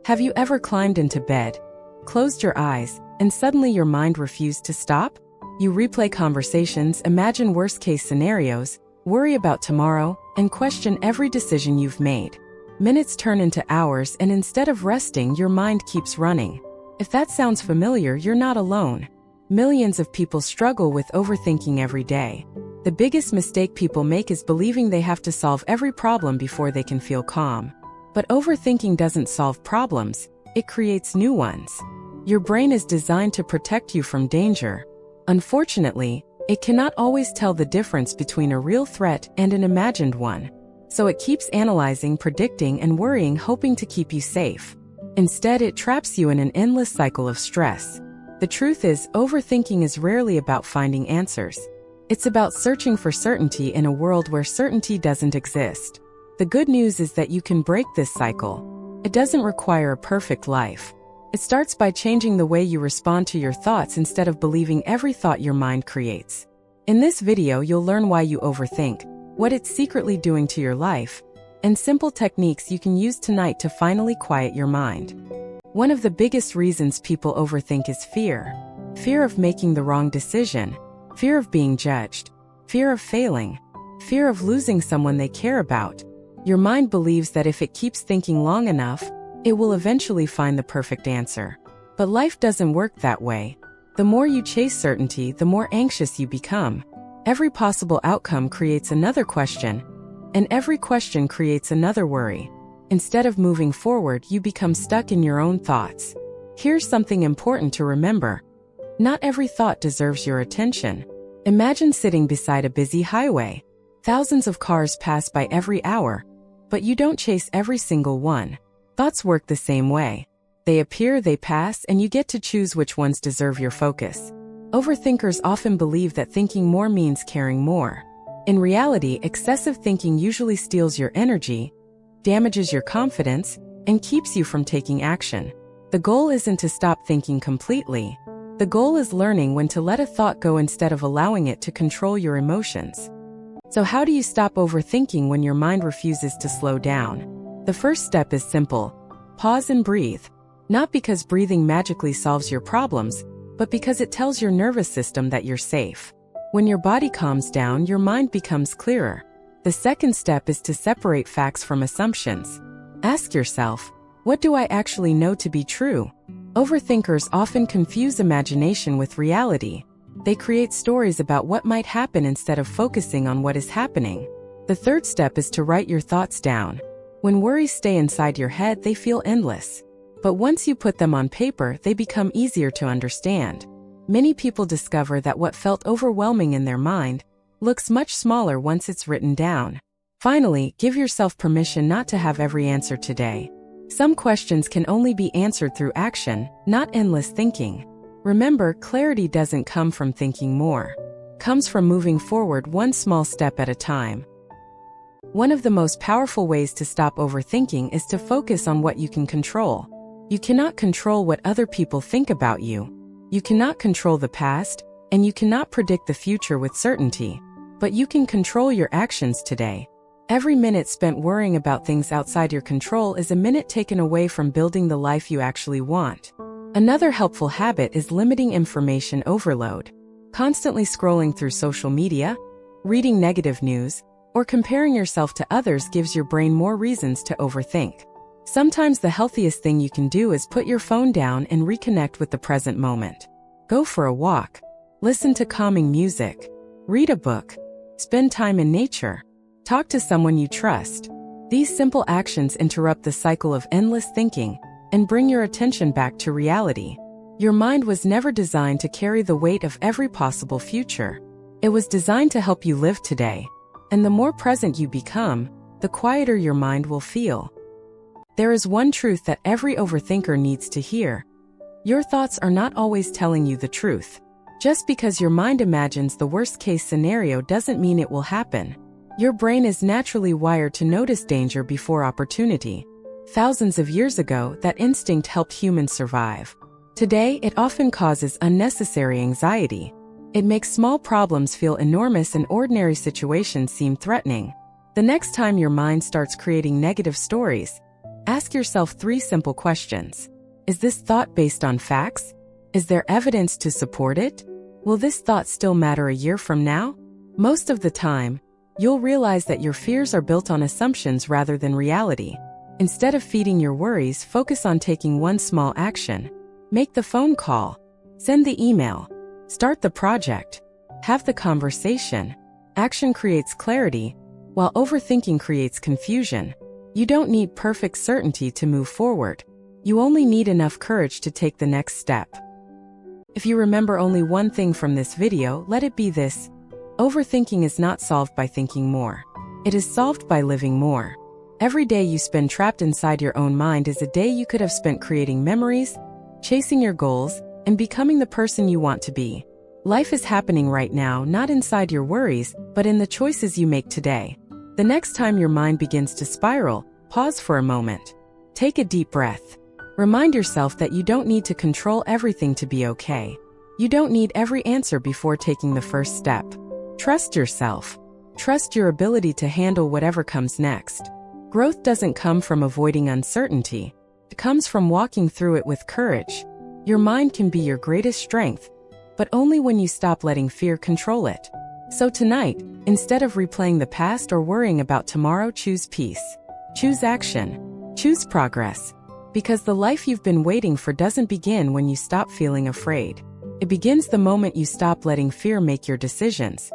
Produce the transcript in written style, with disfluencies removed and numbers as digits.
Have you ever climbed into bed, closed your eyes, and suddenly your mind refused to stop? You replay conversations, imagine worst-case scenarios, worry about tomorrow, and question every decision you've made. Minutes turn into hours, and instead of resting, your mind keeps running. If that sounds familiar, you're not alone. Millions of people struggle with overthinking every day. The biggest mistake people make is believing they have to solve every problem before they can feel calm. But overthinking doesn't solve problems, it creates new ones. Your brain is designed to protect you from danger. Unfortunately, it cannot always tell the difference between a real threat and an imagined one. So it keeps analyzing, predicting, and worrying, hoping to keep you safe. Instead, it traps you in an endless cycle of stress. The truth is, overthinking is rarely about finding answers. It's about searching for certainty in a world where certainty doesn't exist. The good news is that you can break this cycle. It doesn't require a perfect life. It starts by changing the way you respond to your thoughts instead of believing every thought your mind creates. In this video, you'll learn why you overthink, what it's secretly doing to your life, and simple techniques you can use tonight to finally quiet your mind. One of the biggest reasons people overthink is fear. Fear of making the wrong decision, fear of being judged, fear of failing, fear of losing someone they care about. Your mind believes that if it keeps thinking long enough, it will eventually find the perfect answer. But life doesn't work that way. The more you chase certainty, the more anxious you become. Every possible outcome creates another question, and every question creates another worry. Instead of moving forward, you become stuck in your own thoughts. Here's something important to remember. Not every thought deserves your attention. Imagine sitting beside a busy highway. Thousands of cars pass by every hour, but you don't chase every single one. Thoughts work the same way. They appear, they pass, and you get to choose which ones deserve your focus. Overthinkers often believe that thinking more means caring more. In reality, excessive thinking usually steals your energy, damages your confidence, and keeps you from taking action. The goal isn't to stop thinking completely. The goal is learning when to let a thought go instead of allowing it to control your emotions. So how do you stop overthinking when your mind refuses to slow down? The first step is simple. Pause and breathe. Not because breathing magically solves your problems, but because it tells your nervous system that you're safe. When your body calms down, your mind becomes clearer. The second step is to separate facts from assumptions. Ask yourself, what do I actually know to be true? Overthinkers often confuse imagination with reality. They create stories about what might happen instead of focusing on what is happening. The third step is to write your thoughts down. When worries stay inside your head, they feel endless. But once you put them on paper, they become easier to understand. Many people discover that what felt overwhelming in their mind looks much smaller once it's written down. Finally, give yourself permission not to have every answer today. Some questions can only be answered through action, not endless thinking. Remember, clarity doesn't come from thinking more. It comes from moving forward one small step at a time. One of the most powerful ways to stop overthinking is to focus on what you can control. You cannot control what other people think about you. You cannot control the past, and you cannot predict the future with certainty. But you can control your actions today. Every minute spent worrying about things outside your control is a minute taken away from building the life you actually want. Another helpful habit is limiting information overload. Constantly scrolling through social media, reading negative news, or comparing yourself to others gives your brain more reasons to overthink. Sometimes the healthiest thing you can do is put your phone down and reconnect with the present moment. Go for a walk. Listen to calming music. Read a book. Spend time in nature. Talk to someone you trust. These simple actions interrupt the cycle of endless thinking and bring your attention back to reality. Your mind was never designed to carry the weight of every possible future. It was designed to help you live today. And the more present you become, the quieter your mind will feel. There is one truth that every overthinker needs to hear. Your thoughts are not always telling you the truth. Just because your mind imagines the worst-case scenario doesn't mean it will happen. Your brain is naturally wired to notice danger before opportunity. Thousands of years ago, that instinct helped humans survive. Today, it often causes unnecessary anxiety. It makes small problems feel enormous and ordinary situations seem threatening. The next time your mind starts creating negative stories, Ask yourself 3 simple questions. Is this thought based on facts? Is there evidence to support it? Will this thought still matter a year from now? Most of the time, you'll realize that your fears are built on assumptions rather than reality. Instead of feeding your worries, focus on taking one small action. Make the phone call. Send the email. Start the project. Have the conversation. Action creates clarity, while overthinking creates confusion. You don't need perfect certainty to move forward. You only need enough courage to take the next step. If you remember only one thing from this video, let it be this: overthinking is not solved by thinking more. It is solved by living more. Every day you spend trapped inside your own mind is a day you could have spent creating memories, chasing your goals, and becoming the person you want to be. Life is happening right now, not inside your worries, but in the choices you make today. The next time your mind begins to spiral, pause for a moment. Take a deep breath. Remind yourself that you don't need to control everything to be okay. You don't need every answer before taking the first step. Trust yourself. Trust your ability to handle whatever comes next. Growth doesn't come from avoiding uncertainty. It comes from walking through it with courage. Your mind can be your greatest strength, but only when you stop letting fear control it. So tonight, instead of replaying the past or worrying about tomorrow, choose peace. Choose action. Choose progress. Because the life you've been waiting for doesn't begin when you stop feeling afraid. It begins the moment you stop letting fear make your decisions.